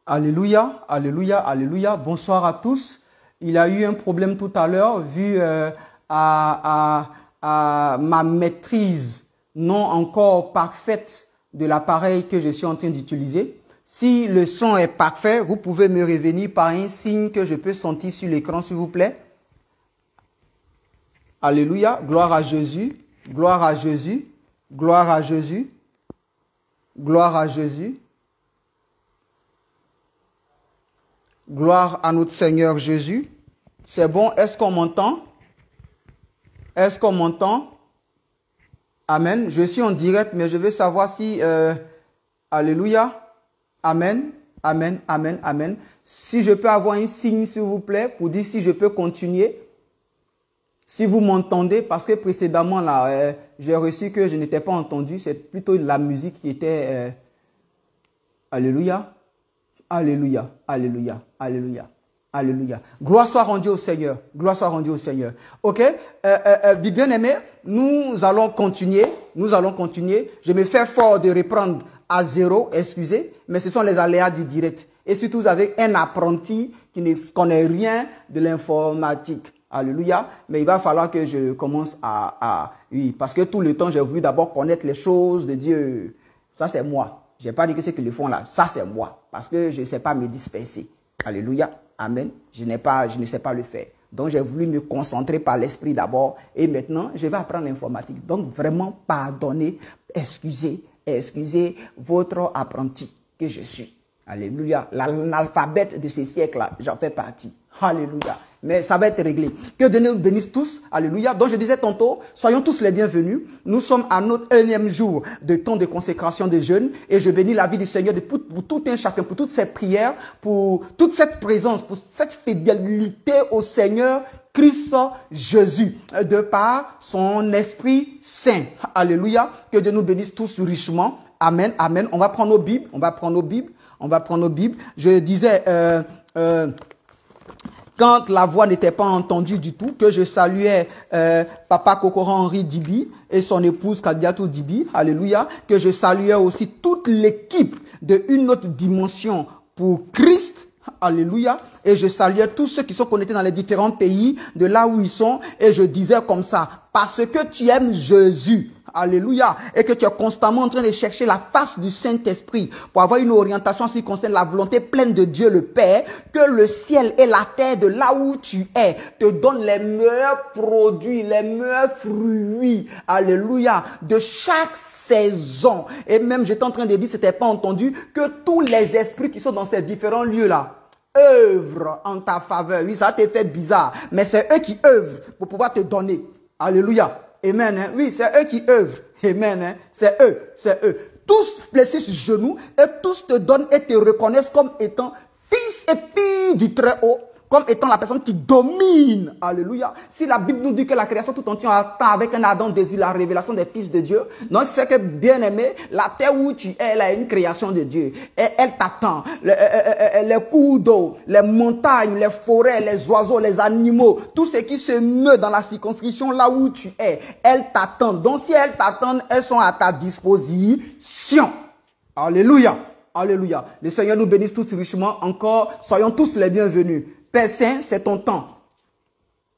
Alléluia, alléluia, alléluia. Bonsoir à tous. Il a eu un problème tout à l'heure vu à ma maîtrise non encore parfaite de l'appareil que je suis en train d'utiliser. Si le son est parfait, vous pouvez me revenir par un signe que je peux sentir sur l'écran, s'il vous plaît. Alléluia, gloire à Jésus, gloire à Jésus, gloire à Jésus, gloire à Jésus. Gloire à notre Seigneur Jésus. C'est bon, est-ce qu'on m'entend? Est-ce qu'on m'entend? Amen. Je suis en direct, mais je veux savoir si... Alléluia. Amen. Amen. Amen. Amen. Si je peux avoir un signe, s'il vous plaît, pour dire si je peux continuer. Si vous m'entendez, parce que précédemment, là, j'ai reçu que je n'étais pas entendu. C'est plutôt la musique qui était... Alléluia. Alléluia, alléluia, alléluia, alléluia. Gloire soit rendue au Seigneur. Gloire soit rendue au Seigneur. Ok, bien-aimés, nous allons continuer. Nous allons continuer. Je me fais fort de reprendre à zéro, excusez, mais ce sont les aléas du direct. Et surtout, vous avez un apprenti qui ne connaît rien de l'informatique. Alléluia. Mais il va falloir que je commence oui, parce que tout le temps, j'ai voulu d'abord connaître les choses de Dieu. Ça, c'est moi. Je n'ai pas dit que c'est qu'ils le font là. Ça, c'est moi. Parce que je ne sais pas me disperser. Alléluia. Amen. Je ne sais pas le faire. Donc, j'ai voulu me concentrer par l'esprit d'abord. Et maintenant, je vais apprendre l'informatique. Donc, vraiment, pardonnez, excusez votre apprenti que je suis. Alléluia. L'alphabet de ce siècle-là, j'en fais partie. Alléluia. Mais ça va être réglé. Que Dieu nous bénisse tous. Alléluia. Donc je disais tantôt, soyons tous les bienvenus. Nous sommes à notre 1e jour de temps de consécration de jeûne. Et je bénis la vie du Seigneur pour tout un chacun, pour toutes ces prières, pour toute cette présence, pour cette fidélité au Seigneur Christ Jésus, de par son Esprit Saint. Alléluia. Que Dieu nous bénisse tous richement. Amen. Amen. On va prendre nos Bibles. On va prendre nos Bibles. On va prendre nos Bibles. Je disais... quand la voix n'était pas entendue du tout, que je saluais Papa Kokora Henri Dibi et son épouse Kadiatou Dibi, alléluia, que je saluais aussi toute l'équipe de Une Autre Dimension pour Christ, alléluia, et je saluais tous ceux qui sont connectés dans les différents pays, de là où ils sont, et je disais comme ça, parce que tu aimes Jésus, alléluia, et que tu es constamment en train de chercher la face du Saint-Esprit pour avoir une orientation en ce qui concerne la volonté pleine de Dieu le Père, que le ciel et la terre de là où tu es te donnent les meilleurs produits, les meilleurs fruits, alléluia, de chaque saison. Et même j'étais en train de dire, c'était pas entendu, que tous les esprits qui sont dans ces différents lieux-là œuvrent en ta faveur. Oui, ça t'a fait bizarre, mais c'est eux qui œuvrent pour pouvoir te donner. Alléluia. Amen. Hein? Oui, c'est eux qui œuvrent. Amen. Hein? C'est eux. C'est eux. Tous fléchissent genoux et tous te donnent et te reconnaissent comme étant fils et filles du Très-Haut, comme étant la personne qui domine. Alléluia. Si la Bible nous dit que la création tout entière attend avec un ardent désir la révélation des fils de Dieu, donc c'est que, bien aimé, la terre où tu es, elle a une création de Dieu. Et elle t'attend. Les cours d'eau, les montagnes, les forêts, les oiseaux, les animaux, tout ce qui se meut dans la circonscription là où tu es, elles t'attendent. Donc si elles t'attendent, elles sont à ta disposition. Alléluia. Alléluia. Le Seigneur nous bénisse tous richement. Encore, soyons tous les bienvenus. Père Saint, c'est ton temps.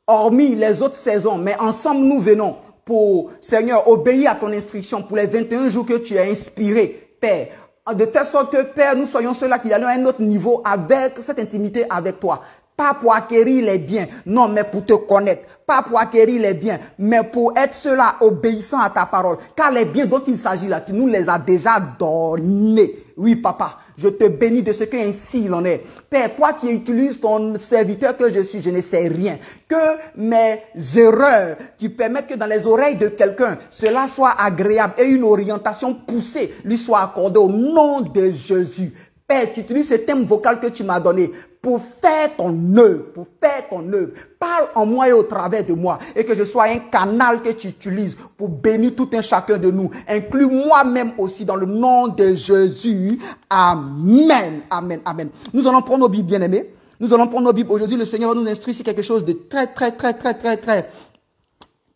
Hormis les autres saisons, mais ensemble nous venons pour, Seigneur, obéir à ton instruction pour les 21 jours que tu as inspirés, Père. De telle sorte que, Père, nous soyons ceux-là qui allons à un autre niveau avec cette intimité avec toi. Pas pour acquérir les biens, non, mais pour te connaître. Pas pour acquérir les biens, mais pour être ceux-là obéissants à ta parole. Car les biens dont il s'agit là, tu nous les as déjà donnés. Oui, papa, je te bénis de ce qu'ainsi il en est. Père, toi qui utilises ton serviteur que je suis, je ne sais rien. Que mes erreurs, tu permettes que dans les oreilles de quelqu'un, cela soit agréable et une orientation poussée lui soit accordée au nom de Jésus. Père, tu utilises ce thème vocal que tu m'as donné pour faire ton œuvre, pour faire ton œuvre. Parle en moi et au travers de moi et que je sois un canal que tu utilises pour bénir tout un chacun de nous. Inclus moi-même aussi dans le nom de Jésus. Amen. Amen. Amen. Nous allons prendre nos Bibles, bien-aimés. Nous allons prendre nos Bibles. Aujourd'hui, le Seigneur va nous instruire sur quelque chose de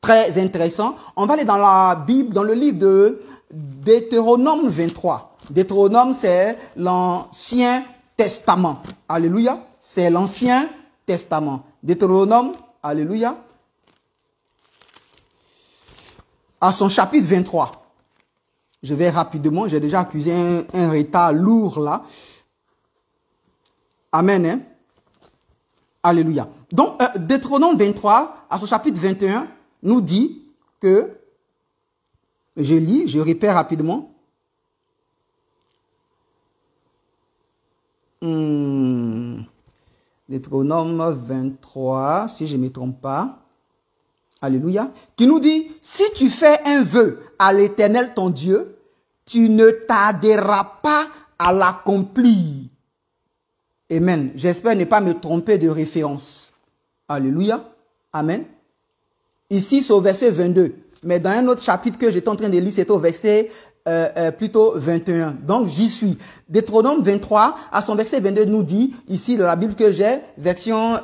très intéressant. On va aller dans la Bible, dans le livre de Deutéronome 23. Deutéronome, c'est l'Ancien Testament. Alléluia. C'est l'Ancien Testament. Deutéronome, alléluia, à son chapitre 23. Je vais rapidement, j'ai déjà accusé un retard lourd là. Amen. Hein? Alléluia. Donc, Deutéronome 23, à son chapitre 21, nous dit que, je lis, je répète rapidement. Deutéronome 23, si je ne me trompe pas. Alléluia. Qui nous dit, si tu fais un vœu à l'Éternel ton Dieu, tu ne tarderas pas à l'accomplir. Amen. J'espère ne pas me tromper de référence. Alléluia. Amen. Ici, c'est au verset 22. Mais dans un autre chapitre que j'étais en train de lire, c'est au verset plutôt 21. Donc, j'y suis. Deutéronome 23, à son verset 22, nous dit, ici, dans la Bible que j'ai, version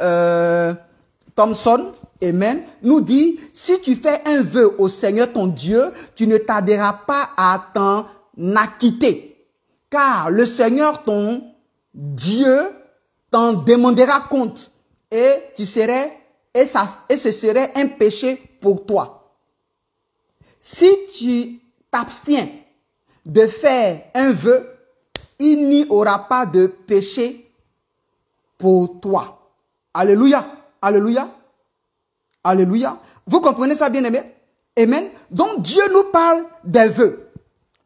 Thomson, Amen, nous dit, si tu fais un vœu au Seigneur ton Dieu, tu ne tarderas pas à t'en acquitter. Car le Seigneur ton Dieu t'en demandera compte et ce serait un péché pour toi. Si tu t'abstiens de faire un vœu, il n'y aura pas de péché pour toi. Alléluia, alléluia, alléluia. Vous comprenez ça, bien-aimé? Amen. Donc Dieu nous parle des vœux.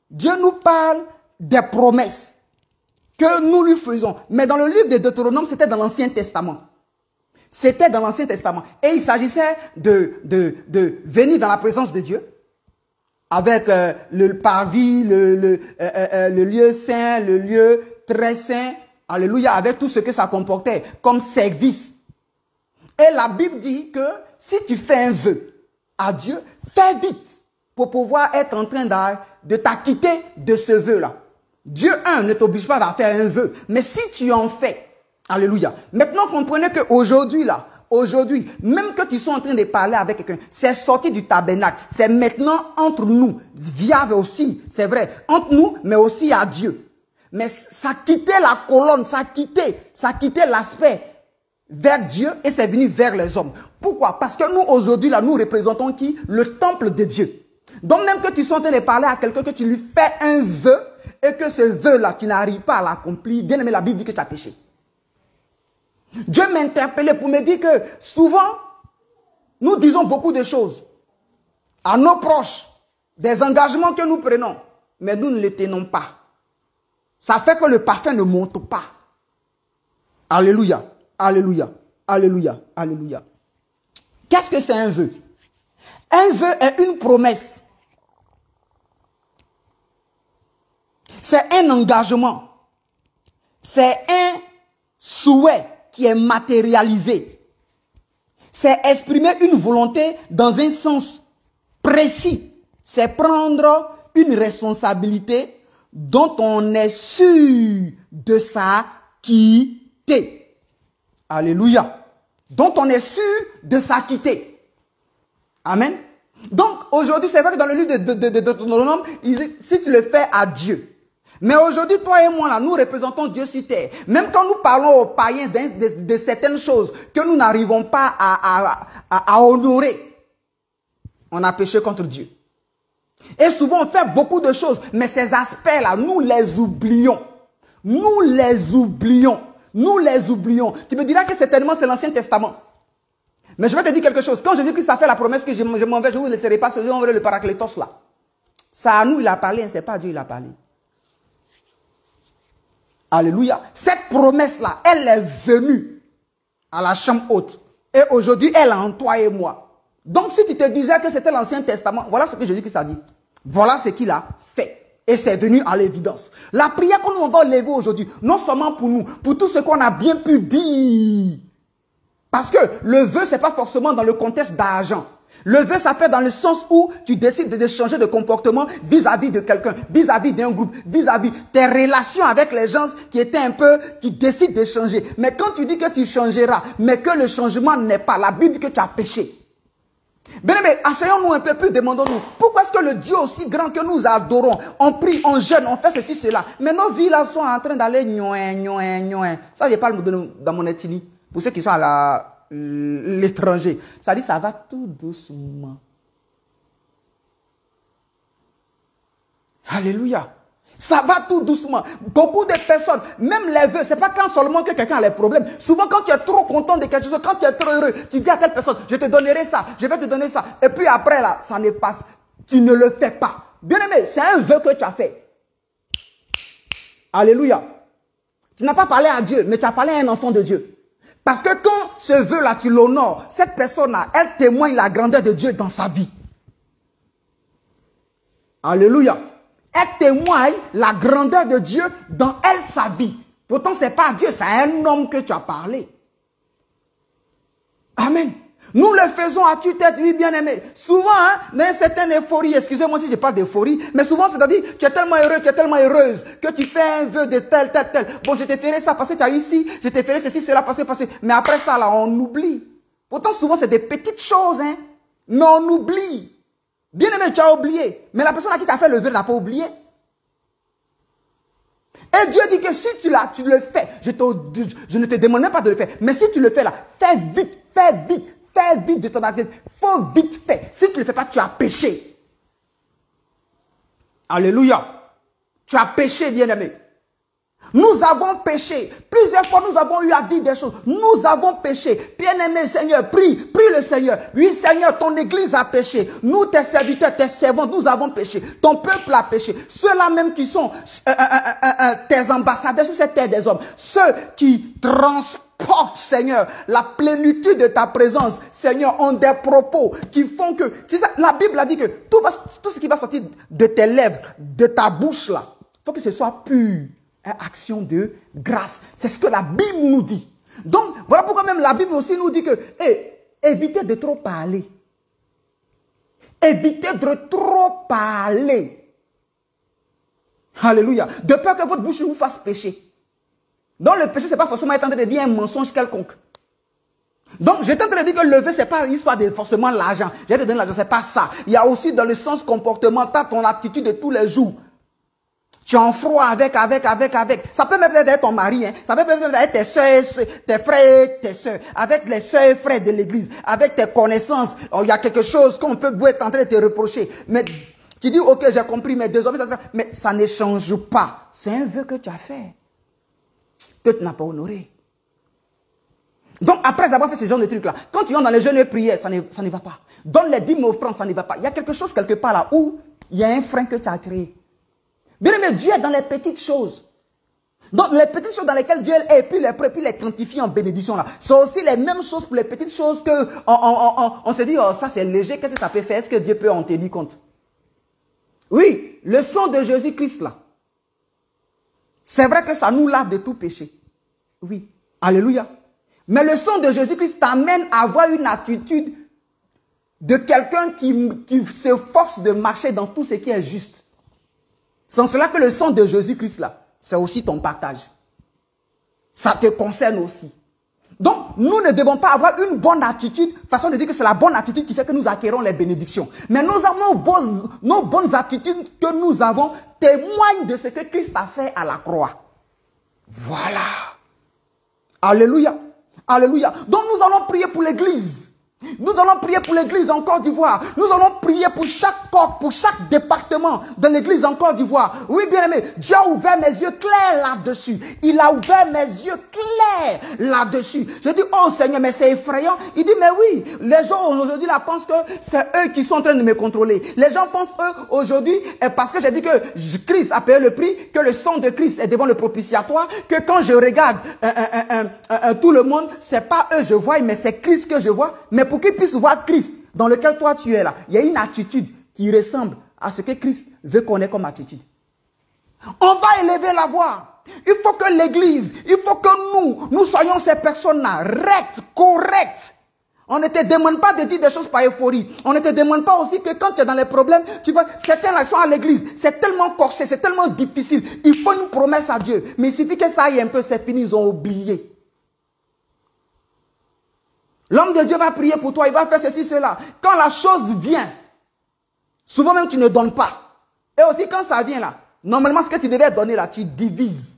Dieu nous parle des promesses que nous lui faisons. Mais dans le livre de Deutéronome, c'était dans l'Ancien Testament. C'était dans l'Ancien Testament. Et il s'agissait de venir dans la présence de Dieu avec le parvis, le lieu saint, le lieu très saint. Alléluia, avec tout ce que ça comportait comme service. Et la Bible dit que si tu fais un vœu à Dieu, fais vite pour pouvoir être en train de t'acquitter de ce vœu-là. Dieu, ne t'oblige pas à faire un vœu. Mais si tu en fais, alléluia. Maintenant, comprenez qu'aujourd'hui, aujourd'hui, même que tu sois en train de parler avec quelqu'un, c'est sorti du tabernacle. C'est maintenant entre nous, via aussi, c'est vrai, entre nous, mais aussi à Dieu. Mais ça quittait la colonne, ça quittait l'aspect vers Dieu et c'est venu vers les hommes. Pourquoi? Parce que nous, aujourd'hui, là, nous représentons qui? Le temple de Dieu. Donc, même que tu sois en train de parler à quelqu'un, que tu lui fais un vœu et que ce vœu-là, tu n'arrives pas à l'accomplir, bien aimé, la Bible dit que tu as péché. Dieu m'a interpellé pour me dire que souvent, nous disons beaucoup de choses à nos proches, des engagements que nous prenons, mais nous ne les tenons pas. Ça fait que le parfum ne monte pas. Alléluia, alléluia, alléluia, alléluia. Qu'est-ce que c'est un vœu? Un vœu est une promesse. C'est un engagement. C'est un souhait qui est matérialisé. C'est exprimer une volonté dans un sens précis. C'est prendre une responsabilité dont on est sûr de s'acquitter. Alléluia. Dont on est sûr de s'acquitter. Amen. Donc, aujourd'hui, c'est vrai que dans le livre de Deutéronome, si tu le fais à Dieu. Mais aujourd'hui, toi et moi, là, nous représentons Dieu sur terre. Même quand nous parlons aux païens de certaines choses que nous n'arrivons pas à honorer, on a péché contre Dieu. Et souvent, on fait beaucoup de choses, mais ces aspects-là, nous les oublions. Nous les oublions. Nous les oublions. Tu me diras que certainement, c'est l'Ancien Testament. Mais je vais te dire quelque chose. Quand Jésus-Christ a fait la promesse que je m'en vais, je ne vous laisserai pas, je vous enverrai le Paraclétos là. Ça à nous, il a parlé, ce n'est pas Dieu, il a parlé. Alléluia. Cette promesse-là, elle est venue à la chambre haute. Et aujourd'hui, elle est en toi et moi. Donc, si tu te disais que c'était l'Ancien Testament, voilà ce que Jésus-Christ a dit. Voilà ce qu'il a fait. Et c'est venu à l'évidence. La prière qu'on va lever aujourd'hui, non seulement pour nous, pour tout ce qu'on a bien pu dire. Parce que le vœu, ce n'est pas forcément dans le contexte d'argent. Le vœu, ça peut être dans le sens où tu décides de changer de comportement vis-à-vis de quelqu'un, vis-à-vis d'un groupe, vis-à-vis tes relations avec les gens qui étaient un peu, tu décides de changer. Mais quand tu dis que tu changeras, mais que le changement n'est pas, la Bible dit que tu as péché. Bien aimé, asseyons-nous un peu plus, demandons-nous, pourquoi est-ce que le Dieu aussi grand que nous adorons, on prie, on jeûne, on fait ceci, cela, mais nos vies là sont en train d'aller gnoin. Ça, je parle dans mon ethnie, pour ceux qui sont à l'étranger. Ça dit, ça va tout doucement. Alléluia. Ça va tout doucement. Beaucoup de personnes, même les vœux, c'est pas quand seulement que quelqu'un a les problèmes. Souvent, quand tu es trop content de quelque chose, quand tu es trop heureux, tu dis à telle personne, je te donnerai ça, je vais te donner ça. Et puis après, là, ça ne passe. Tu ne le fais pas. Bien aimé, c'est un vœu que tu as fait. Alléluia. Tu n'as pas parlé à Dieu, mais tu as parlé à un enfant de Dieu. Parce que quand ce vœu-là, tu l'honores, cette personne-là, elle témoigne la grandeur de Dieu dans sa vie. Alléluia. Elle témoigne la grandeur de Dieu dans elle, sa vie. Pourtant, ce n'est pas Dieu, c'est un homme que tu as parlé. Amen. Nous le faisons à tue-tête, oui, bien-aimé. Souvent, hein, dans une certaine euphorie, excusez-moi si je parle d'euphorie, mais souvent, c'est-à-dire, tu es tellement heureux, tu es tellement heureuse, que tu fais un vœu de tel. Bon, je te ferai ça parce que tu as ici, je te ferai ceci, cela, parce que. Mais après ça, là, on oublie. Pourtant, souvent, c'est des petites choses, hein, mais on oublie. Bien aimé, tu as oublié. Mais la personne à qui tu as fait le vœu n'a pas oublié. Et Dieu dit que si tu le fais, je ne te demande même pas de le faire. Mais si tu le fais là, fais vite de ton activité. Faut vite faire. Si tu ne le fais pas, tu as péché. Alléluia. Tu as péché, bien aimé. Nous avons péché. Plusieurs fois, nous avons eu à dire des choses. Nous avons péché. Bien-aimé Seigneur, prie le Seigneur. Oui, Seigneur, ton église a péché. Nous, tes serviteurs, tes servants, nous avons péché. Ton peuple a péché. Ceux-là même qui sont tes ambassadeurs sur cette terre des hommes. Ceux qui transportent, Seigneur, la plénitude de ta présence, Seigneur, ont des propos qui font que... C'est ça, la Bible a dit que tout ce qui va sortir de tes lèvres, de ta bouche là, il faut que ce soit pur. Action de grâce. C'est ce que la Bible nous dit. Donc, voilà pourquoi même la Bible aussi nous dit que, évitez de trop parler. Évitez de trop parler. Alléluia. De peur que votre bouche vous fasse pécher. Donc, le péché, ce n'est pas forcément être en train de dire un mensonge quelconque. Donc, j'étais en train de dire que le vœu, ce n'est pas une histoire de forcément l'argent. J'ai te donné l'argent, ce n'est pas ça. Il y a aussi dans le sens comportemental, ton attitude de tous les jours. Tu es en froid avec. Ça peut même être ton mari, hein. Ça peut même être tes soeurs, tes frères, tes soeurs. Avec les soeurs et frères de l'église. Avec tes connaissances. Il y a quelque chose qu'on peut être en train de te reprocher. Mais tu dis, ok, j'ai compris, mais désormais, mais ça ne change pas. C'est un vœu que tu as fait. Que tu n'as pas honoré. Donc, après avoir fait ce genre de trucs-là, quand tu es dans les jeûnes et prières, ça ne va pas. Donne les 10 offrandes, ça ne va pas. Il y a quelque chose quelque part là où il y a un frein que tu as créé. Bien aimé, Dieu est dans les petites choses. Donc, les petites choses dans lesquelles Dieu est, puis les quantifie en bénédiction là. C'est aussi les mêmes choses pour les petites choses que on se dit, oh, ça c'est léger, qu'est-ce que ça peut faire? Est-ce que Dieu peut en tenir compte? Oui, le sang de Jésus-Christ là. C'est vrai que ça nous lave de tout péché. Oui, alléluia. Mais le sang de Jésus-Christ t'amène à avoir une attitude de quelqu'un qui se force de marcher dans tout ce qui est juste. C'est en cela que le sang de Jésus-Christ, là, c'est aussi ton partage. Ça te concerne aussi. Donc, nous ne devons pas avoir une bonne attitude, façon de dire que c'est la bonne attitude qui fait que nous acquérons les bénédictions. Mais nos bonnes attitudes que nous avons témoignent de ce que Christ a fait à la croix. Voilà. Alléluia. Alléluia. Donc, nous allons prier pour l'église. Nous allons prier pour l'église en Côte d'Ivoire. Nous allons prier pour chaque corps, pour chaque département de l'église en Côte d'Ivoire. Oui, bien aimé, Dieu a ouvert mes yeux clairs là-dessus. Il a ouvert mes yeux clairs là-dessus. Je dis, oh Seigneur, mais c'est effrayant. Il dit, mais oui, les gens aujourd'hui là pensent que c'est eux qui sont en train de me contrôler. Les gens pensent eux aujourd'hui, parce que j'ai dit que Christ a payé le prix, que le sang de Christ est devant le propitiatoire, que quand je regarde tout le monde, c'est pas eux je vois, mais c'est Christ que je vois. Mais pour qu'ils puissent voir Christ dans lequel toi tu es là, il y a une attitude qui ressemble à ce que Christ veut qu'on ait comme attitude. On va élever la voix. Il faut que l'église, il faut que nous soyons ces personnes-là, rectes, correctes. On ne te demande pas de dire des choses par euphorie. On ne te demande pas aussi que quand tu es dans les problèmes, tu vois, certains là sont à l'église, c'est tellement corsé, c'est tellement difficile. Il faut une promesse à Dieu. Mais il suffit que ça aille un peu, c'est fini, ils ont oublié. L'homme de Dieu va prier pour toi, il va faire ceci, cela. Quand la chose vient, souvent même tu ne donnes pas. Et aussi quand ça vient là, normalement ce que tu devais donner là, tu divises.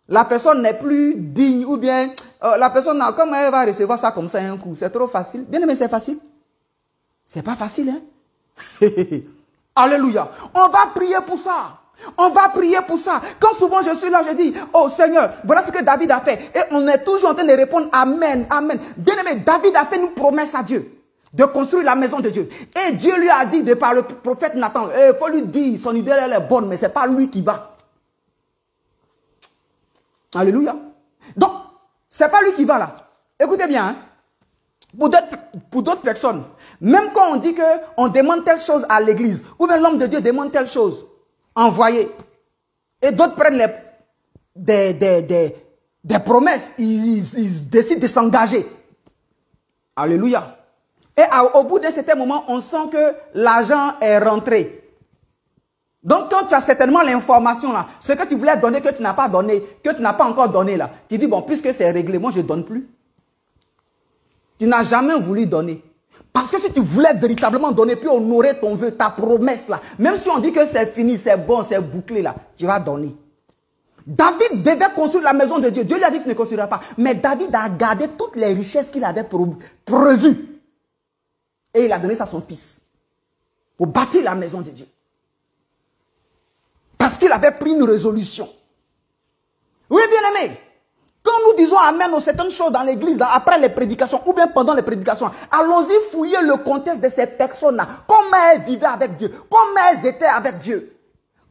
La personne n'est plus digne ou bien la personne, comment elle va recevoir ça comme ça un coup? C'est trop facile. Bien aimé, c'est facile. C'est pas facile, hein? Alléluia. On va prier pour ça. On va prier pour ça. Quand souvent je suis là, je dis, oh Seigneur, voilà ce que David a fait. Et on est toujours en train de répondre, Amen, Amen. Bien aimé, David a fait une promesse à Dieu de construire la maison de Dieu. Et Dieu lui a dit, de par le prophète Nathan, il faut lui dire, son idée elle est bonne, mais ce n'est pas lui qui va. Alléluia. Donc, ce n'est pas lui qui va là. Écoutez bien, hein. Pour d'autres personnes, même quand on dit qu'on demande telle chose à l'église, ou bien l'homme de Dieu demande telle chose, envoyé. Et d'autres prennent des promesses. Ils décident de s'engager. Alléluia. Et au bout d'un certain moment, on sent que l'argent est rentré. Donc quand tu as certainement l'information là, ce que tu voulais donner, que tu n'as pas donné, que tu n'as pas encore donné là, tu dis bon, puisque c'est réglé, moi je ne donne plus. Tu n'as jamais voulu donner. Parce que si tu voulais véritablement donner, puis honorer ton vœu, ta promesse là, même si on dit que c'est fini, c'est bon, c'est bouclé là, tu vas donner. David devait construire la maison de Dieu. Dieu lui a dit qu'il ne construira pas. Mais David a gardé toutes les richesses qu'il avait prévues. Et il a donné ça à son fils. Pour bâtir la maison de Dieu. Parce qu'il avait pris une résolution. Oui, bien aimé. Quand nous disons Amen aux certaines choses dans l'église, après les prédications, ou bien pendant les prédications, allons-y fouiller le contexte de ces personnes-là. Comment elles vivaient avec Dieu. Comment elles étaient avec Dieu.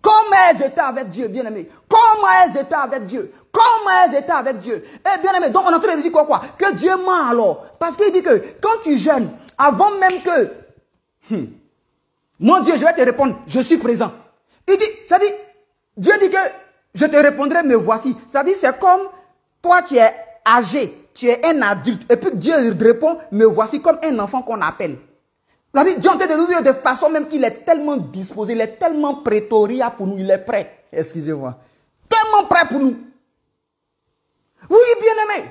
Comment elles étaient avec Dieu, bien aimé. Comment elles étaient avec Dieu. Comment elles étaient avec Dieu. Eh bien aimé, donc on est en train de dire quoi? Que Dieu ment alors. Parce qu'il dit que quand tu jeûnes, avant même que, mon Dieu, je vais te répondre, je suis présent. Il dit, ça dit, Dieu dit que je te répondrai, me voici. Ça dit, c'est comme toi tu es âgé, tu es un adulte. Et puis Dieu répond, me voici, comme un enfant qu'on appelle. Ça dit, Dieu est en train de nous dire de façon même qu'il est tellement disposé, il est tellement prétoria pour nous, il est prêt. Excusez-moi. Tellement prêt pour nous. Oui, bien aimé.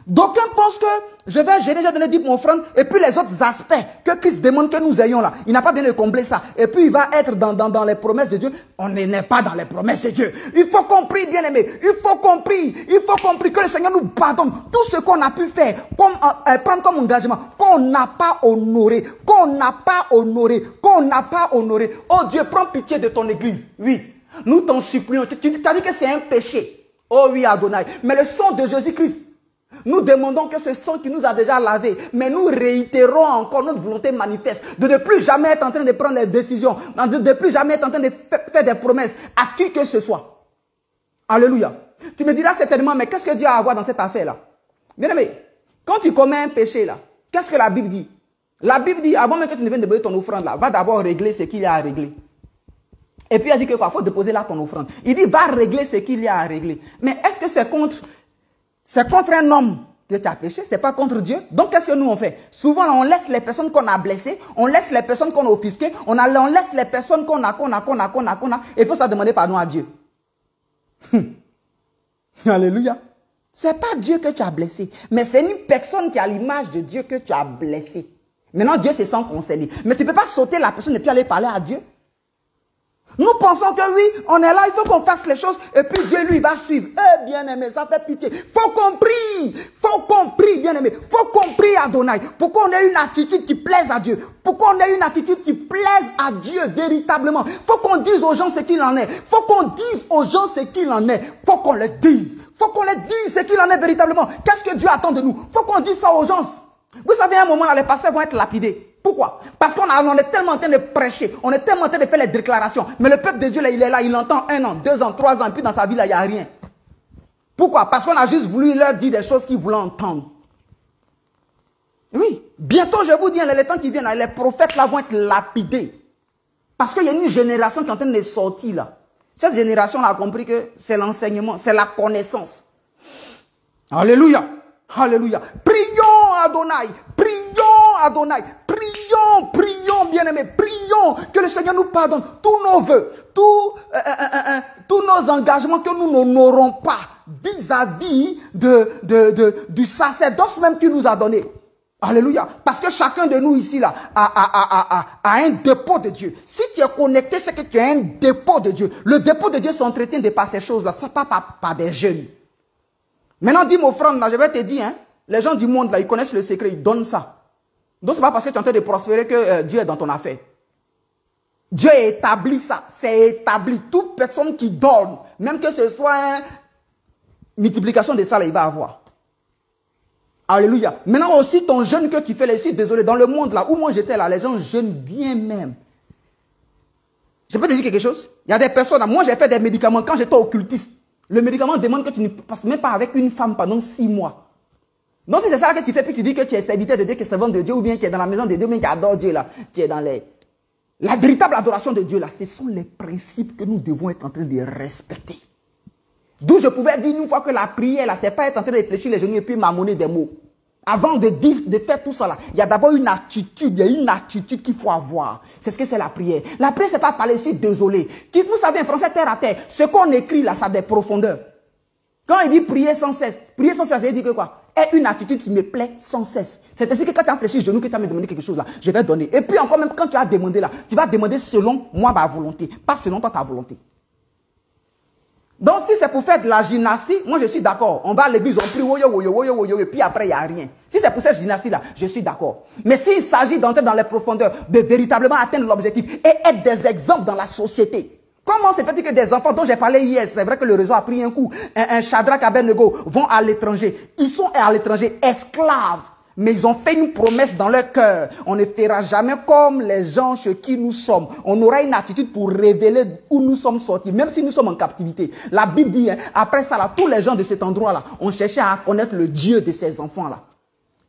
D'aucuns pensent que je vais gérer, je vais donner 10 offrandes, et puis les autres aspects que Christ demande que nous ayons là, il n'a pas bien de combler ça. Et puis il va être dans les promesses de Dieu. On n'est pas dans les promesses de Dieu. Il faut qu'on prie, bien aimé. Il faut qu'on prie que le Seigneur nous pardonne tout ce qu'on a pu faire, prendre comme engagement, qu'on n'a pas honoré, qu'on n'a pas honoré. Oh Dieu, prends pitié de ton église. Oui, nous t'en supplions. Tu as dit que c'est un péché. Oh oui, Adonai. Mais le sang de Jésus-Christ, nous demandons que ce sang qui nous a déjà lavé, mais nous réitérons encore notre volonté manifeste de ne plus jamais être en train de prendre des décisions, de ne plus jamais être en train de faire des promesses à qui que ce soit. Alléluia. Tu me diras certainement, mais qu'est-ce que Dieu a à voir dans cette affaire-là? Bien aimé, quand tu commets un péché là, qu'est-ce que la Bible dit? La Bible dit, avant même que tu ne viennes déposer ton offrande là, va d'abord régler ce qu'il y a à régler. Et puis il a dit que quoi? Il faut déposer là ton offrande. Il dit, va régler ce qu'il y a à régler. Mais est-ce que c'est contre un homme que tu as péché, c'est pas contre Dieu. Donc qu'est-ce que nous on fait? Souvent on laisse les personnes qu'on a blessées, on laisse les personnes qu'on a offusquées, on laisse les personnes qu'on a, et puis ça demander pardon à Dieu. Alléluia. C'est pas Dieu que tu as blessé, mais c'est une personne qui a l'image de Dieu que tu as blessé. Maintenant Dieu se sent concerné. Mais tu ne peux pas sauter la personne et puis aller parler à Dieu. Nous pensons que oui, on est là, il faut qu'on fasse les choses et puis Dieu lui va suivre. Eh bien aimé, ça fait pitié. Faut qu'on prie, bien aimé. Faut qu'on prie Adonai pour qu'on ait une attitude qui plaise à Dieu. Pour qu'on ait une attitude qui plaise à Dieu véritablement. Faut qu'on dise aux gens ce qu'il en est. Faut qu'on dise aux gens ce qu'il en est. Faut qu'on le dise. Faut qu'on le dise ce qu'il en est véritablement. Qu'est-ce que Dieu attend de nous? Faut qu'on dise ça aux gens. Vous savez, à un moment, là, les pasteurs vont être lapidés. Pourquoi? Parce qu'on est tellement en train de prêcher, on est tellement en train de faire les déclarations. Mais le peuple de Dieu, là, il est là, il entend 1 an, 2 ans, 3 ans, et puis dans sa vie, là, il n'y a rien. Pourquoi? Parce qu'on a juste voulu leur dire des choses qu'ils voulaient entendre. Oui, bientôt, je vous dis, les temps qui viennent, les prophètes là vont être lapidés. Parce qu'il y a une génération qui est en train de sortir là. Cette génération-là a compris que c'est l'enseignement, c'est la connaissance. Alléluia. Alléluia. Prions Adonai. Prions Adonai. Prions, bien-aimés. Prions que le Seigneur nous pardonne tous nos vœux, tous nos engagements que nous n'honorons pas vis-à-vis du sacerdoce même qu'il nous a donné. Alléluia. Parce que chacun de nous ici là a un dépôt de Dieu. Si tu es connecté, c'est que tu as un dépôt de Dieu. Le dépôt de Dieu s'entretient de par ces choses-là. Ça pas par des jeunes. Maintenant, dis mon frère, là, je vais te dire, hein, les gens du monde là, ils connaissent le secret, ils donnent ça. Donc c'est pas parce que tu es en train de prospérer que Dieu est dans ton affaire. Dieu a établi ça. C'est établi. Toute personne qui donne, même que ce soit une multiplication de ça, là, il va avoir. Alléluia. Maintenant aussi, ton jeûne que tu fais, je suis désolé, dans le monde là, où moi j'étais là, les gens jeûnent bien même. Je peux te dire quelque chose? Il y a des personnes, moi j'ai fait des médicaments quand j'étais occultiste. Le médicament demande que tu ne passes même pas avec une femme pendant 6 mois. Donc si c'est ça que tu fais, puis tu dis que tu es serviteur de Dieu, que c'est servant de Dieu, ou bien tu es dans la maison de Dieu, ou bien tu adores Dieu là, tu es dans les... La véritable adoration de Dieu là, ce sont les principes que nous devons être en train de respecter. D'où je pouvais dire une fois que la prière, là, c'est pas être en train de réfléchir les genoux et puis m'amener des mots. Avant de dire, de faire tout ça là, il y a d'abord une attitude, il y a une attitude qu'il faut avoir. C'est ce que c'est la prière. La prière, c'est pas parler, je suis désolé. Vous savez, en français, terre à terre, ce qu'on écrit là, ça a des profondeurs. Quand il dit prier sans cesse, ça veut dire que quoi? Est une attitude qui me plaît sans cesse. C'est ainsi que quand tu as réfléchi genou, que tu as me demandé quelque chose là, je vais donner. Et puis encore même quand tu as demandé là, tu vas demander selon moi ma volonté, pas selon toi ta volonté. Donc si c'est pour faire de la gymnastique, moi je suis d'accord. On va à l'église, on prie, et puis après il n'y a rien. Si c'est pour cette gymnastique là, je suis d'accord. Mais s'il s'agit d'entrer dans les profondeurs, de véritablement atteindre l'objectif et être des exemples dans la société. Comment c'est fait que des enfants dont j'ai parlé hier, c'est vrai que le réseau a pris un coup, un Shadrach, Abednego vont à l'étranger. Ils sont à l'étranger esclaves. Mais ils ont fait une promesse dans leur cœur. On ne fera jamais comme les gens chez qui nous sommes. On aura une attitude pour révéler où nous sommes sortis, même si nous sommes en captivité. La Bible dit, hein, après ça, là, tous les gens de cet endroit-là ont cherché à connaître le Dieu de ces enfants-là.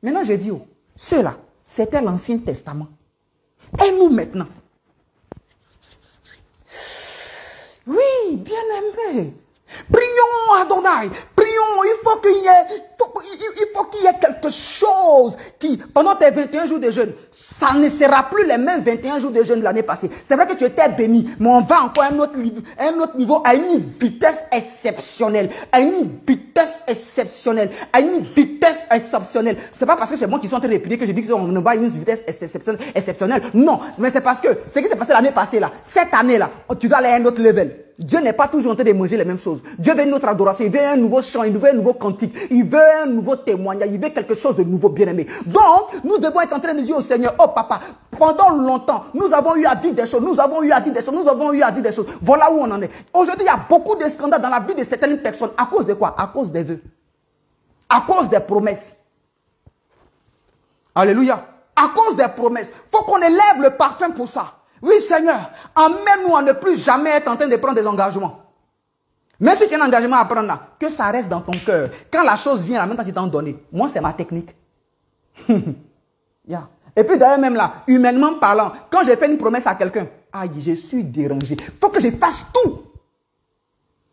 Maintenant, je dis, oh, ceux-là, c'était l'Ancien Testament. Et nous maintenant? Oui, bien aimé. Prions Adonai, prions, il faut qu'il y ait quelque chose qui, pendant tes 21 jours de jeûne, ça ne sera plus les mêmes 21 jours de jeûne de l'année passée. C'est vrai que tu étais béni, mais on va encore à un autre niveau, à une vitesse exceptionnelle, à une vitesse exceptionnelle, à une vitesse exceptionnelle. C'est pas parce que c'est moi qui suis en train de prier que je dis qu'on va à une vitesse exceptionnelle. Non, mais c'est parce que ce qui s'est passé l'année passée là, cette année là, tu dois aller à un autre level. Dieu n'est pas toujours en train de manger les mêmes choses. Dieu veut une autre adoration, il veut un nouveau chant, il veut un nouveau cantique, il veut un nouveau témoignage, il veut quelque chose de nouveau, bien-aimé. Donc, nous devons être en train de dire au Seigneur, oh papa, pendant longtemps, nous avons eu à dire des choses, nous avons eu à dire des choses, nous avons eu à dire des choses. Voilà où on en est. Aujourd'hui, il y a beaucoup de scandales dans la vie de certaines personnes. À cause de quoi? À cause des vœux. À cause des promesses. Alléluia. À cause des promesses. Il faut qu'on élève le parfum pour ça. Oui, Seigneur, emmène-nous à ne plus jamais être en train de prendre des engagements. Mais si tu as un engagement à prendre là, que ça reste dans ton cœur. Quand la chose vient, la même temps tu t'en donnes. Moi, c'est ma technique. Yeah. Et puis d'ailleurs, même là, humainement parlant, quand j'ai fait une promesse à quelqu'un, aïe, je suis dérangé. Il faut que je fasse tout.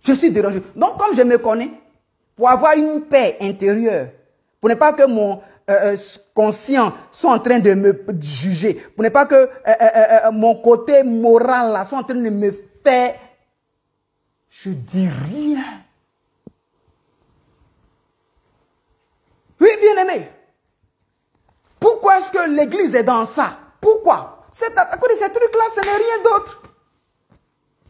Je suis dérangé. Donc, comme je me connais, pour avoir une paix intérieure, pour ne pas que mon conscient soit en train de me juger, pour ne pas que mon côté moral là soit en train de me faire, je dis rien. Oui, bien aimé. Pourquoi est-ce que l'église est dans ça? Pourquoi? À cause de ces trucs-là, ce n'est rien d'autre.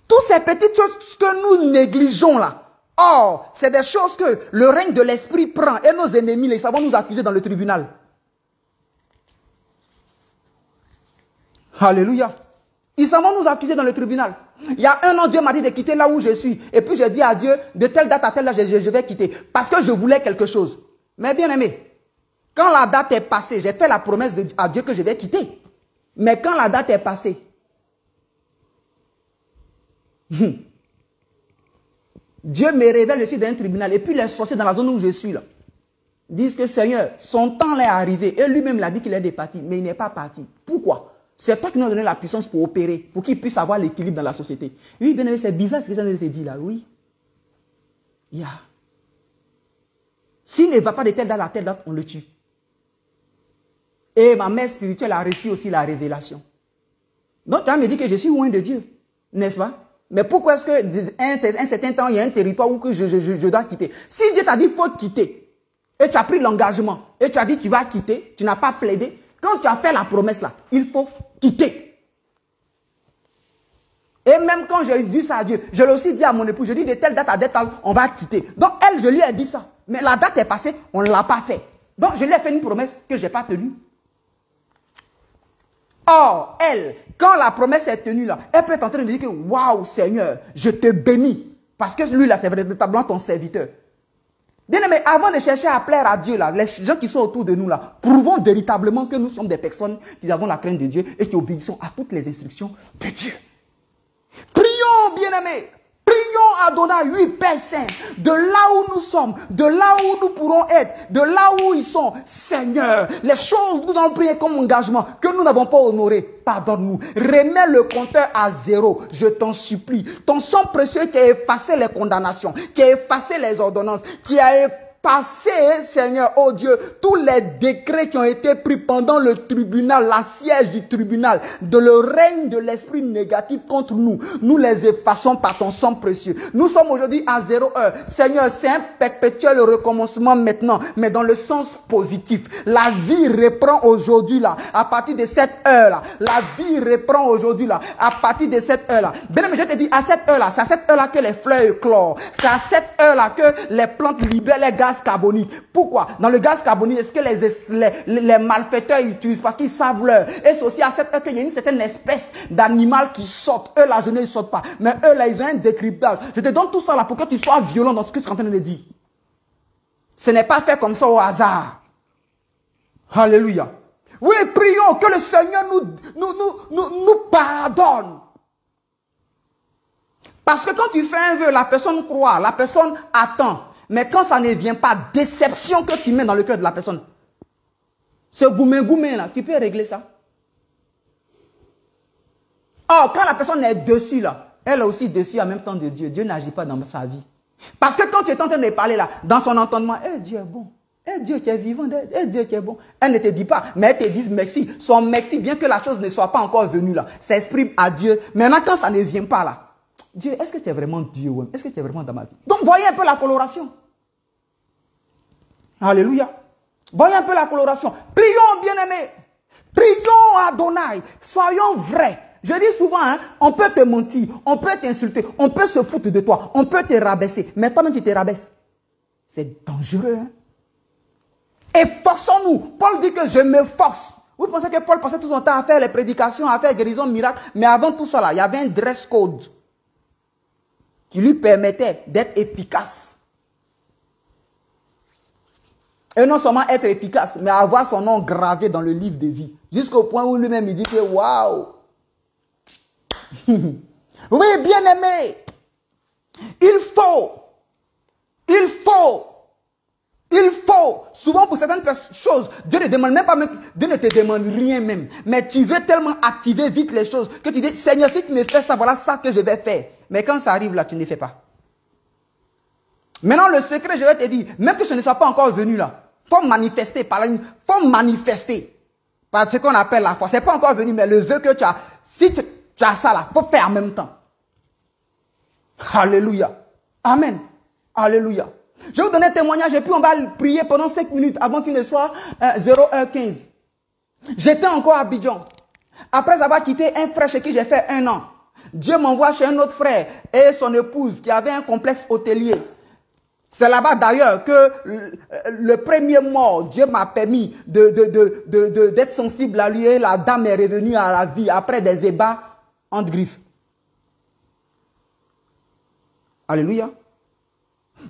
Toutes ces petites choses que nous négligeons là. Or, c'est des choses que le règne de l'esprit prend et nos ennemis, ils vont nous accuser dans le tribunal. Alléluia. Ils s'en vont nous accuser dans le tribunal. Il y a un an, Dieu m'a dit de quitter là où je suis. Et puis j'ai dit à Dieu, de telle date à telle date, je vais quitter. Parce que je voulais quelque chose. Mais bien aimé, quand la date est passée, j'ai fait la promesse à Dieu que je vais quitter. Mais quand la date est passée, Dieu me révèle, je suis dans un tribunal. Et puis les sorciers dans la zone où je suis là disent que Seigneur, son temps est arrivé. Et lui-même l'a dit qu'il est départi, mais il n'est pas parti. Pourquoi? C'est toi qui nous as donné la puissance pour opérer, pour qu'il puisse avoir l'équilibre dans la société. Oui, bien aimé, c'est bizarre ce que je viens de te dire là, oui. Yeah. S'il ne va pas de telle date à telle date, on le tue. Et ma mère spirituelle a reçu aussi la révélation. Donc tu as me dit que je suis loin de Dieu, n'est-ce pas? Mais pourquoi est-ce qu'à un certain temps, il y a un territoire où que je dois quitter? Si Dieu t'a dit qu'il faut quitter, et tu as pris l'engagement, et tu as dit que tu vas quitter, tu n'as pas plaidé, quand tu as fait la promesse là, il faut quitter. Et même quand j'ai dit ça à Dieu, je l'ai aussi dit à mon époux, je dis de telle date à telle date, on va quitter. Donc elle, je lui ai dit ça. Mais la date est passée, on ne l'a pas fait. Donc je lui ai fait une promesse que je n'ai pas tenue. Or, elle, quand la promesse est tenue là, elle peut être en train de dire que waouh Seigneur, je te bénis. Parce que lui là, c'est véritablement ton serviteur. Bien aimé, avant de chercher à plaire à Dieu là, les gens qui sont autour de nous là, prouvons véritablement que nous sommes des personnes qui avons la crainte de Dieu et qui obéissons à toutes les instructions de Dieu. Prions, bien-aimés. Prions Adonai, oui, Père Saint, de là où nous sommes, de là où nous pourrons être, de là où ils sont. Seigneur, les choses nous avons prié comme engagement que nous n'avons pas honoré. Pardonne-nous. Remets le compteur à zéro, je t'en supplie. Ton sang précieux qui a effacé les condamnations, qui a effacé les ordonnances, qui a effacé, Seigneur, oh Dieu, tous les décrets qui ont été pris pendant le tribunal, la siège du tribunal, de le règne de l'esprit négatif contre nous, nous les effaçons par ton sang précieux. Nous sommes aujourd'hui à 0 heure. Seigneur, c'est un perpétuel recommencement maintenant, mais dans le sens positif. La vie reprend aujourd'hui là, à partir de cette heure là. La vie reprend aujourd'hui là, à partir de cette heure là. Bien, mais je te dis, à cette heure là, c'est à cette heure là que les fleurs éclorent. C'est à cette heure là que les plantes libèrent les gaz carbonique. Pourquoi? Dans le gaz carbonique, est-ce que les malfaiteurs utilisent? Parce qu'ils savent l'heure. Et c'est aussi à cette heure qu'il y a une certaine espèce d'animal qui saute. Eux, là, je ne sautent pas. Mais eux, là, ils ont un décryptage. Je te donne tout ça là pour que tu sois violent dans ce que tu es en train de dire. Ce n'est pas fait comme ça au hasard. Alléluia. Oui, prions que le Seigneur nous pardonne. Parce que quand tu fais un vœu, la personne croit, la personne attend. Mais quand ça ne vient pas, déception que tu mets dans le cœur de la personne. Ce goumé là, tu peux régler ça. Or, quand la personne est dessus là, elle est aussi dessus en même temps de Dieu. Dieu n'agit pas dans sa vie. Parce que quand tu es en train de parler là, dans son entendement, Dieu est bon. Dieu qui est vivant, Dieu qui est bon. Elle ne te dit pas, mais elle te dit merci. Son merci, bien que la chose ne soit pas encore venue là, s'exprime à Dieu. Maintenant, quand ça ne vient pas là, Dieu, est-ce que tu es vraiment Dieu? Est-ce que tu es vraiment dans ma vie? Donc, voyez un peu la coloration. Alléluia. Voyez un peu la coloration. Prions, bien-aimés. Prions Adonai. Soyons vrais. Je dis souvent, hein, on peut te mentir, on peut t'insulter, on peut se foutre de toi, on peut te rabaisser. Mais toi-même, tu te rabaisses. C'est dangereux. Hein? Efforçons-nous. Paul dit que je me force. Vous pensez que Paul passait tout son temps à faire les prédications, à faire guérison, miracle. Mais avant tout ça, là, il y avait un dress code qui lui permettait d'être efficace. Et non seulement être efficace, mais avoir son nom gravé dans le livre de vie. Jusqu'au point où lui-même il dit que waouh. Oui, bien aimé. Il faut. Souvent pour certaines choses, Dieu ne demande même pas, Dieu ne te demande rien même. Mais tu veux tellement activer vite les choses que tu dis, Seigneur, si tu me fais ça, voilà ça que je vais faire. Mais quand ça arrive là, tu ne le fais pas. Maintenant, le secret, je vais te dire, même que ce ne soit pas encore venu là, il faut manifester par ce qu'on appelle la foi. Ce n'est pas encore venu, mais le vœu que tu as, si tu as ça là, il faut faire en même temps. Alléluia. Amen. Alléluia. Je vais vous donner un témoignage et puis on va prier pendant 5 minutes avant qu'il ne soit 0h15. J'étais encore à Abidjan. Après avoir quitté un frère chez qui j'ai fait 1 an, Dieu m'envoie chez un autre frère et son épouse qui avait un complexe hôtelier. C'est là-bas d'ailleurs que le premier mort, Dieu m'a permis d'être sensible à lui et la dame est revenue à la vie après des ébats entre griffes. Alléluia.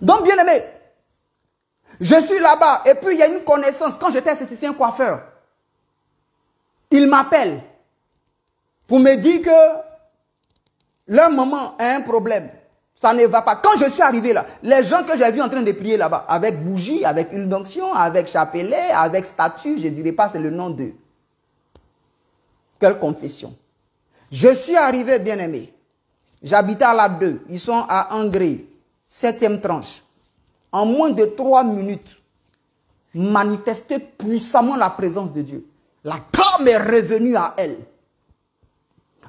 Donc bien aimé, je suis là-bas et puis il y a une connaissance. Quand j'étais esthéticien coiffeur, il m'appelle pour me dire que leur maman a un problème. Ça ne va pas. Quand je suis arrivé là, les gens que j'ai vus en train de prier là-bas, avec bougie, avec huile d'onction, avec chapelet, avec statue, je ne dirais pas c'est le nom de quelle confession. Je suis arrivé, bien aimé. J'habitais à la 2. Ils sont à Angré, 7e tranche. En moins de 3 minutes, manifester puissamment la présence de Dieu. La calme est revenue à elle.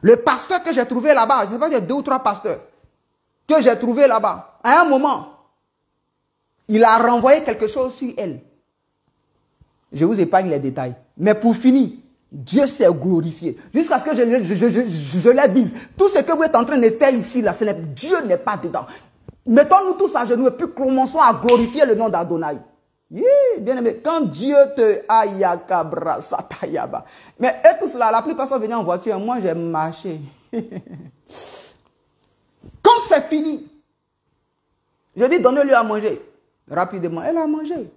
Le pasteur que j'ai trouvé là-bas, je ne sais pas, il y a 2 ou 3 pasteurs que j'ai trouvé là-bas. À un moment, il a renvoyé quelque chose sur elle. Je vous épargne les détails. Mais pour finir, Dieu s'est glorifié. Jusqu'à ce que je leur dise, tout ce que vous êtes en train de faire ici, là, Dieu n'est pas dedans. Mettons-nous tous à genoux et puis commençons à glorifier le nom d'Adonai. Yeah, bien aimé, quand Dieu te ayakabra satayaba. Mais eux tous là, la plupart sont venus en voiture. Moi, j'ai marché. Quand c'est fini, je dis donnez-lui à manger. Rapidement, elle a mangé.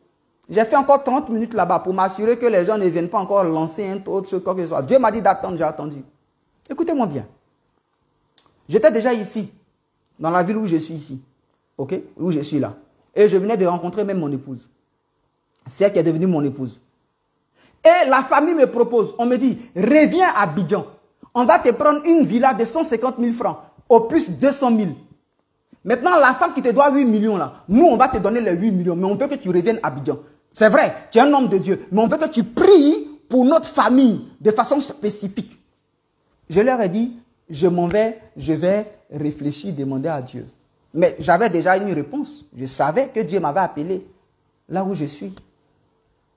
J'ai fait encore 30 minutes là-bas pour m'assurer que les gens ne viennent pas encore lancer un autre chose, quoi que ce soit. Dieu m'a dit d'attendre, j'ai attendu. Écoutez-moi bien. J'étais déjà ici, dans la ville où je suis ici. Ok? Où je suis là. Et je venais de rencontrer même mon épouse. C'est elle qui est devenue mon épouse. Et la famille me propose, on me dit, reviens à Abidjan. On va te prendre une villa de 150 000 francs, au plus 200 000. Maintenant, la femme qui te doit 8 millions là, nous on va te donner les 8 millions, mais on veut que tu reviennes à Abidjan. C'est vrai, tu es un homme de Dieu, mais on veut que tu pries pour notre famille de façon spécifique. Je leur ai dit, je m'en vais, je vais réfléchir, demander à Dieu. Mais j'avais déjà une réponse. Je savais que Dieu m'avait appelé là où je suis.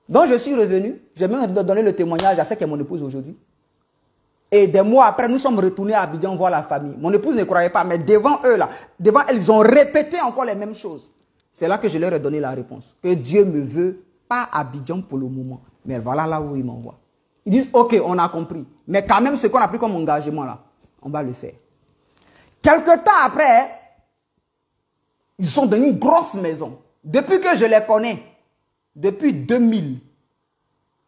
Donc je suis revenu, j'ai même donné le témoignage à celle qui est mon épouse aujourd'hui. Et des mois après, nous sommes retournés à Abidjan voir la famille. Mon épouse ne croyait pas, mais devant eux, là, devant elles, ils ont répété encore les mêmes choses. C'est là que je leur ai donné la réponse. Que Dieu me veut, pas à Abidjan pour le moment, mais voilà là où il m'envoie. Ils disent, ok, on a compris. Mais quand même, ce qu'on a pris comme engagement là, on va le faire. Quelque temps après, ils sont dans une grosse maison. Depuis que je les connais, depuis 2000,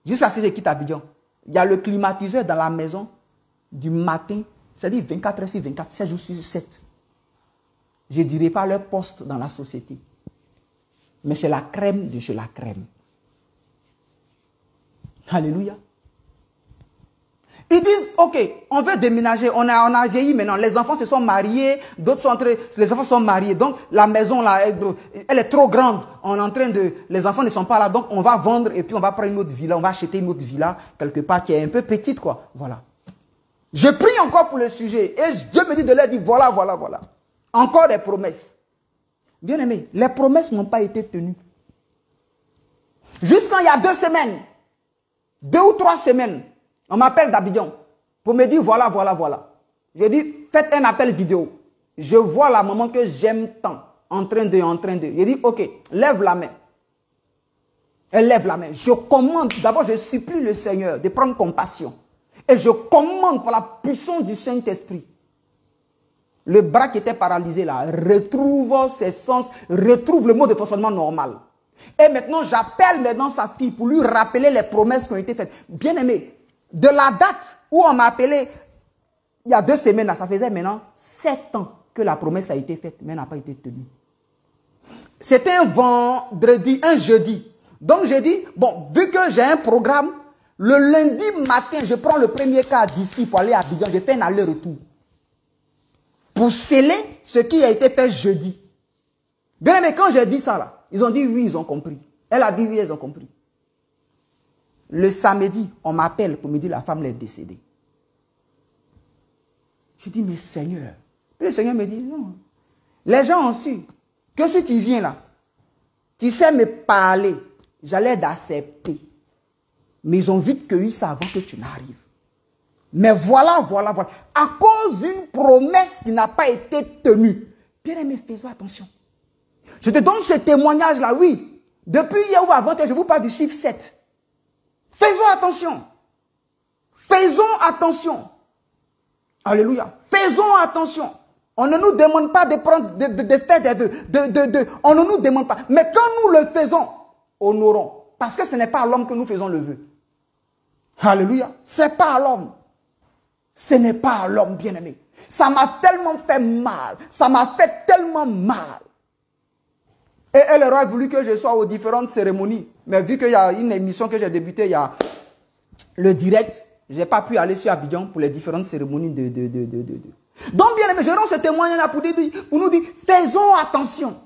jusqu'à ce que je quitte Abidjan, il y a le climatiseur dans la maison du matin, c'est-à-dire 24 heures sur 24, 7 jours sur 7. Je ne dirais pas leur poste dans la société. Mais c'est la crème de chez la crème. Alléluia. Ils disent, ok, on veut déménager, on a vieilli maintenant, les enfants se sont mariés, d'autres sont entrés, les enfants sont mariés, donc la maison là, elle est trop grande, on est en train de, les enfants ne sont pas là, donc on va vendre et puis on va prendre une autre villa, on va acheter une autre villa, quelque part qui est un peu petite quoi, voilà. Je prie encore pour le sujet et Dieu me dit de leur dire, voilà, voilà, voilà. Encore des promesses. Bien aimé, les promesses n'ont pas été tenues. Jusqu'à il y a 2 semaines, 2 ou 3 semaines, on m'appelle d'Abidjan pour me dire voilà, voilà, voilà. Je dis, faites un appel vidéo. Je vois la maman que j'aime tant, en train de. Je dis, ok, lève la main. Elle lève la main. Je commande, d'abord je supplie le Seigneur de prendre compassion. Et je commande par la puissance du Saint-Esprit. Le bras qui était paralysé là, retrouve ses sens, retrouve le mode de fonctionnement normal. Et maintenant, j'appelle maintenant sa fille pour lui rappeler les promesses qui ont été faites. Bien aimé, de la date où on m'a appelé, il y a 2 semaines, là, ça faisait maintenant 7 ans que la promesse a été faite, mais elle n'a pas été tenue. C'était un vendredi, un jeudi. Donc j'ai dit, bon, vu que j'ai un programme, le lundi matin, je prends le premier car d'ici pour aller à Abidjan, je fais un aller-retour. Pour sceller ce qui a été fait jeudi. Bien aimé, quand j'ai dit ça là, ils ont dit oui, ils ont compris. Elle a dit oui, ils ont compris. Le samedi, on m'appelle pour me dire la femme est décédée. Je dis, mais Seigneur. Puis le Seigneur me dit, non. Les gens ont su que si tu viens là, tu sais me parler, j'allais d'accepter. Mais ils ont vite cueilli ça avant que tu n'arrives. Mais voilà, voilà, voilà. À cause d'une promesse qui n'a pas été tenue. Bien aimé, faisons attention. Je te donne ce témoignage-là, oui. Depuis hier ou avant, je vous parle du chiffre 7. Faisons attention. Faisons attention. Alléluia. Faisons attention. On ne nous demande pas de prendre, de faire des vœux. On ne nous demande pas. Mais quand nous le faisons, honorons. Parce que ce n'est pas à l'homme que nous faisons le vœu. Alléluia. Ce n'est pas à l'homme. Ce n'est pas à l'homme, bien-aimé. Ça m'a tellement fait mal. Ça m'a fait tellement mal. Et elle aurait voulu que je sois aux différentes cérémonies. Mais vu qu'il y a une émission que j'ai débutée, il y a le direct, je n'ai pas pu aller sur Abidjan pour les différentes cérémonies Donc, bien aimé, je rends ce témoignage-là pour nous dire, faisons attention.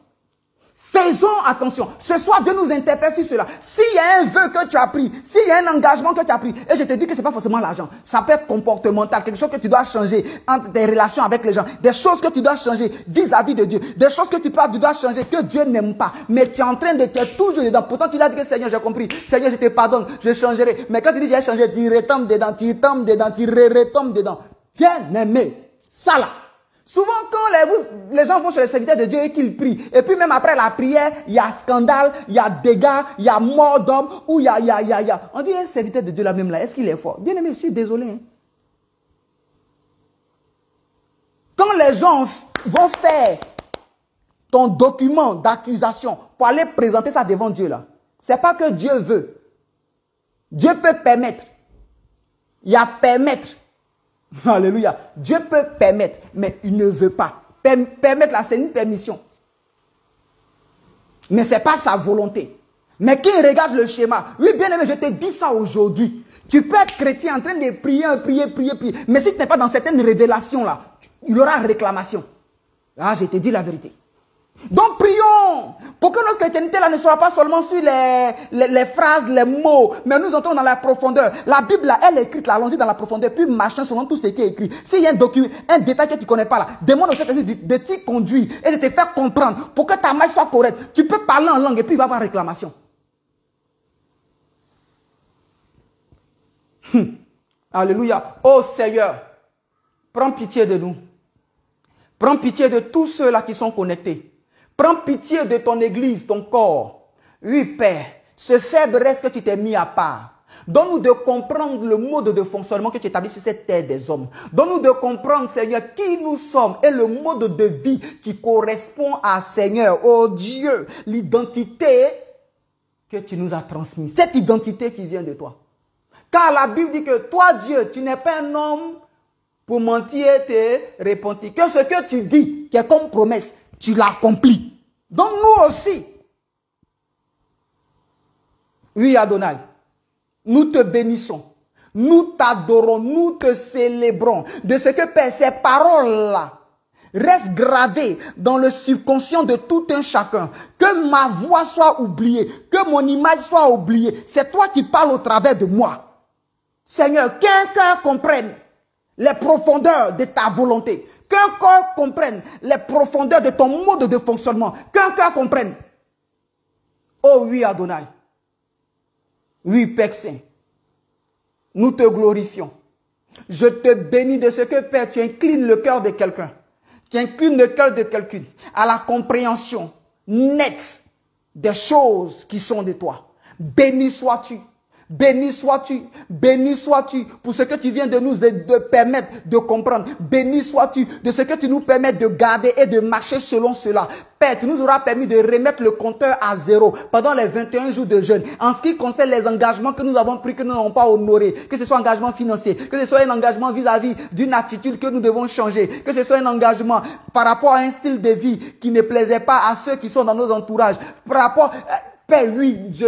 Faisons attention. Ce soir, Dieu nous interpelle sur cela. S'il y a un vœu que tu as pris, s'il y a un engagement que tu as pris, et je te dis que ce n'est pas forcément l'argent, ça peut être comportemental, quelque chose que tu dois changer entre tes relations avec les gens, des choses que tu dois changer vis-à-vis de Dieu, des choses que tu dois changer que Dieu n'aime pas, mais tu es en train de te toujours dedans. Pourtant, tu l'as dit que Seigneur, j'ai compris. Seigneur, je te pardonne, je changerai. Mais quand tu dis j'ai changé, tu retombes dedans, tu retombes dedans. Bien aimé, ça là. Souvent, quand les gens vont chez les serviteurs de Dieu et qu'ils prient, et puis même après la prière, il y a scandale, il y a dégâts, il y a mort d'homme, ou il y a. On dit, un serviteur de Dieu là même là, est-ce qu'il est fort? Bien aimé, je suis désolé. Hein. Quand les gens vont faire ton document d'accusation pour aller présenter ça devant Dieu là, c'est pas que Dieu veut. Dieu peut permettre. Il y a permettre. Alléluia. Dieu peut permettre, mais il ne veut pas. Permettre là, c'est une permission. Mais ce n'est pas sa volonté. Mais qui regarde le schéma? Oui, bien aimé, je te dis ça aujourd'hui. Tu peux être chrétien en train de prier. Mais si tu n'es pas dans certaines révélations là, il y aura réclamation. Ah, je te dis la vérité. Donc prions pour que notre chrétienté là ne soit pas seulement sur les phrases, les mots, mais nous entrons dans la profondeur. La Bible là, elle est écrite là, allons-y dans la profondeur, puis marchons selon tout ce qui est écrit. S'il y a un document, un détail que tu ne connais pas là, demande au Saint-Esprit de t'y conduire et de te faire comprendre pour que ta marche soit correcte. Tu peux parler en langue et puis il va y avoir réclamation. Alléluia. Oh Seigneur, prends pitié de nous. Prends pitié de tous ceux-là qui sont connectés. Prends pitié de ton église, ton corps. Oui, Père, ce faible reste que tu t'es mis à part. Donne-nous de comprendre le mode de fonctionnement que tu établis sur cette terre des hommes. Donne-nous de comprendre, Seigneur, qui nous sommes et le mode de vie qui correspond à, Seigneur, oh Dieu, l'identité que tu nous as transmise. Cette identité qui vient de toi. Car la Bible dit que toi, Dieu, tu n'es pas un homme pour mentir et te repentir. Que ce que tu dis, qui est comme promesse, tu l'accomplis. Donc nous aussi. Oui, Adonai. Nous te bénissons. Nous t'adorons. Nous te célébrons. De ce que, Père, ces paroles-là restent gravées dans le subconscient de tout un chacun. Que ma voix soit oubliée. Que mon image soit oubliée. C'est toi qui parles au travers de moi. Seigneur, qu'un cœur comprenne les profondeurs de ta volonté. Qu'un cœur comprenne les profondeurs de ton mode de fonctionnement. Qu'un cœur comprenne. Oh oui, Adonai. Oui, Père Saint. Nous te glorifions. Je te bénis de ce que, Père, tu inclines le cœur de quelqu'un. Tu inclines le cœur de quelqu'un à la compréhension nette des choses qui sont de toi. Béni sois-tu. Béni sois-tu, pour ce que tu viens de nous permettre de comprendre. Béni sois-tu de ce que tu nous permets de garder et de marcher selon cela. Père, tu nous auras permis de remettre le compteur à zéro pendant les 21 jours de jeûne. En ce qui concerne les engagements que nous avons pris, que nous n'avons pas honorés, que ce soit un engagement financier, que ce soit un engagement vis-à-vis d'une attitude que nous devons changer, que ce soit un engagement par rapport à un style de vie qui ne plaisait pas à ceux qui sont dans nos entourages, par rapport... Père, oui, je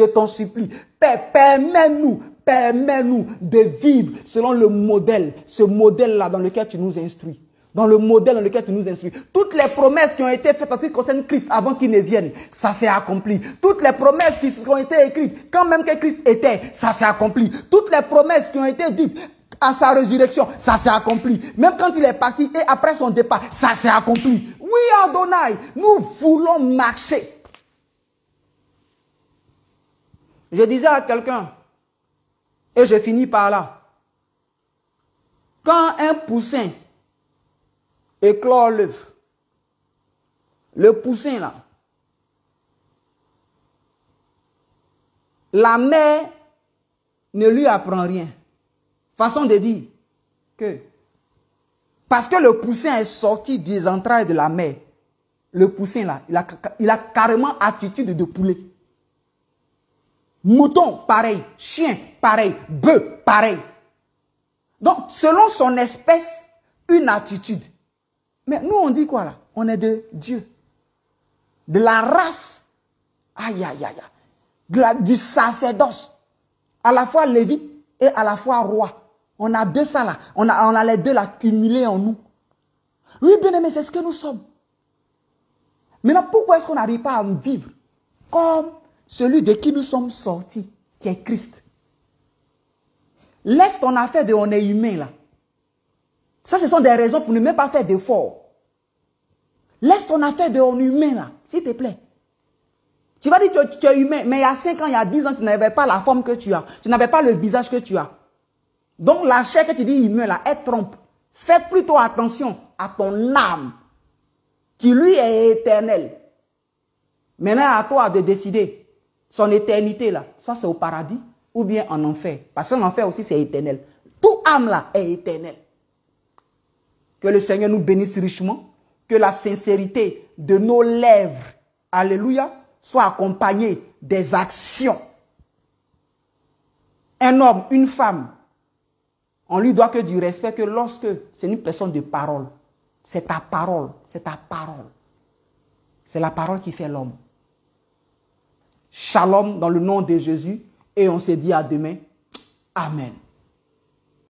t'en supplie. Père, permets-nous de vivre selon le modèle, ce modèle-là dans lequel tu nous instruis. Dans le modèle dans lequel tu nous instruis. Toutes les promesses qui ont été faites en ce qui concerne Christ avant qu'il ne vienne, ça s'est accompli. Toutes les promesses qui ont été écrites, quand même que Christ était, ça s'est accompli. Toutes les promesses qui ont été dites à sa résurrection, ça s'est accompli. Même quand il est parti et après son départ, ça s'est accompli. Oui, Adonai, nous voulons marcher. Je disais à quelqu'un, et je finis par là, quand un poussin éclore l'œuf, le poussin là, la mère ne lui apprend rien. Façon de dire que, parce que le poussin est sorti des entrailles de la mère, le poussin là, il a carrément attitude de poulet. Mouton, pareil. Chien, pareil. Bœuf, pareil. Donc, selon son espèce, une attitude. Mais nous, on dit quoi là? On est de Dieu. De la race. Aïe, aïe, aïe. Du sacerdoce. À la fois lévite et à la fois roi. On a deux ça là. On a les deux là cumulés en nous. Oui, bien aimé, c'est ce que nous sommes. Maintenant, pourquoi est-ce qu'on n'arrive pas à vivre comme celui de qui nous sommes sortis, qui est Christ? Laisse ton affaire de on est humain là. Ça, ce sont des raisons pour ne même pas faire d'efforts. Laisse ton affaire de on est humain là, s'il te plaît. Tu vas dire que tu es humain, mais il y a 5 ans, il y a 10 ans, tu n'avais pas la forme que tu as. Tu n'avais pas le visage que tu as. Donc la chair que tu dis humain là, elle trompe. Fais plutôt attention à ton âme, qui lui est éternelle. Maintenant, à toi de décider son éternité là, soit c'est au paradis ou bien en enfer. Parce qu'en enfer aussi c'est éternel. Toute âme là est éternelle. Que le Seigneur nous bénisse richement. Que la sincérité de nos lèvres, alléluia, soit accompagnée des actions. Un homme, une femme, on lui doit que du respect que lorsque c'est une personne de parole. C'est ta parole, c'est ta parole. C'est la parole qui fait l'homme. Shalom dans le nom de Jésus et on se dit à demain. Amen.